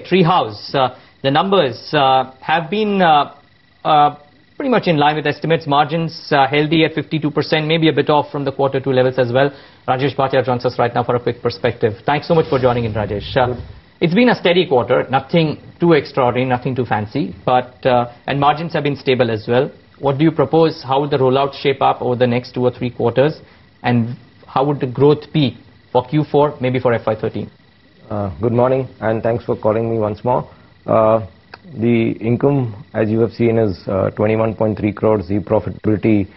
Treehouse, the numbers have been pretty much in line with estimates. Margins healthy at 52%, maybe a bit off from the quarter 2 levels as well. Rajesh Bhatia joins us right now for a quick perspective. Thanks so much for joining in, Rajesh. It's been a steady quarter, nothing too extraordinary, nothing too fancy, but and margins have been stable as well. What do you propose? How would the rollout shape up over the next 2 or 3 quarters? And how would the growth be for Q4, maybe for FY13? Good morning, and thanks for calling me once more. The income, as you have seen, is 21.3 crores. The profitability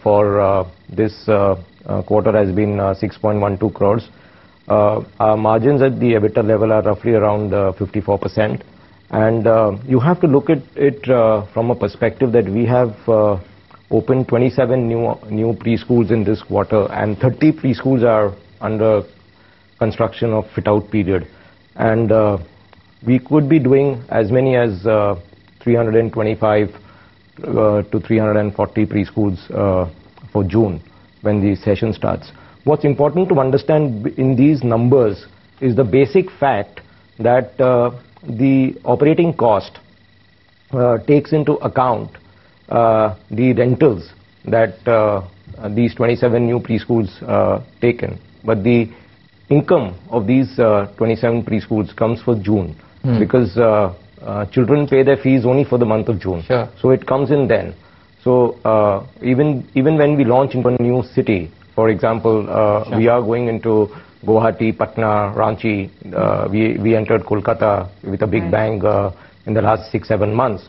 for this quarter has been 6.12 crores. Our margins at the EBITDA level are roughly around 54%. And you have to look at it from a perspective that we have opened 27 new preschools in this quarter, and 30 preschools are under construction of fit-out period. And we could be doing as many as 325 to 340 preschools for June when the session starts. What's important to understand in these numbers is the basic fact that the operating cost takes into account the rentals that these 27 new preschools taken. But the income of these 27 preschools comes for June because children pay their fees only for the month of June. Sure. So it comes in then. So even when we launch into a new city, for example, sure, we are going into Guwahati, Patna, Ranchi. We entered Kolkata with a big bang in the last 6-7 months.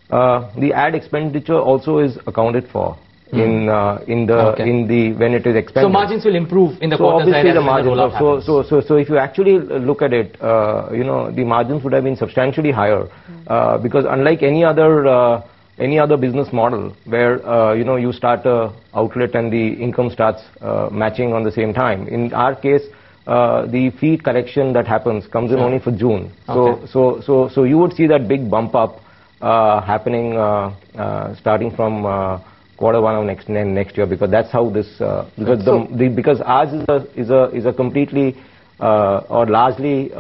The ad expenditure also is accounted for when it is expended. So margins will improve in the quarters ahead as the rollout happens. So if you actually look at it, the margins would have been substantially higher because unlike any other business model where you start a outlet and the income starts matching on the same time, in our case the fee collection that happens comes in only for June. Okay. So you would see that big bump up happening starting from quarter 1 of next year, because that's how this because ours is a completely or largely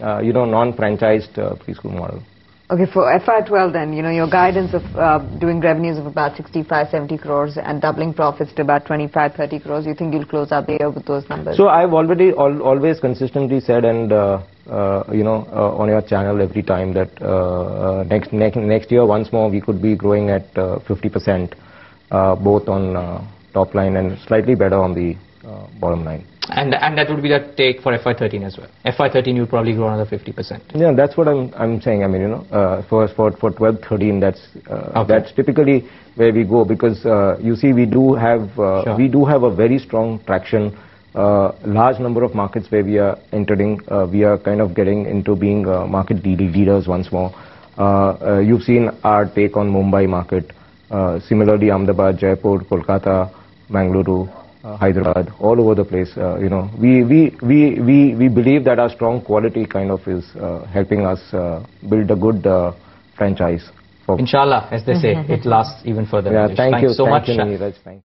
non-franchised preschool model. Okay, for FY12 then, your guidance of doing revenues of about 65-70 crores and doubling profits to about 25-30 crores, you think you'll close out the year with those numbers? So I've already always consistently said, and on your channel every time, that next year once more we could be growing at 50%, both on top line and slightly better on the bottom line. And that would be the take for FY13 as well. FY13 you'll probably grow another 50%. Yeah, that's what I'm saying. I mean, for 12-13, that's typically where we go, because you see we do have a very strong traction. Large number of markets where we are entering, we are kind of getting into being market leaders once more. You've seen our take on Mumbai market. Similarly, Ahmedabad, Jaipur, Kolkata, Mangaluru, Hyderabad, all over the place. We believe that our strong quality kind of is helping us build a good franchise. Inshallah, as they say, it lasts even further. Yeah, thank you so much. Neeraj.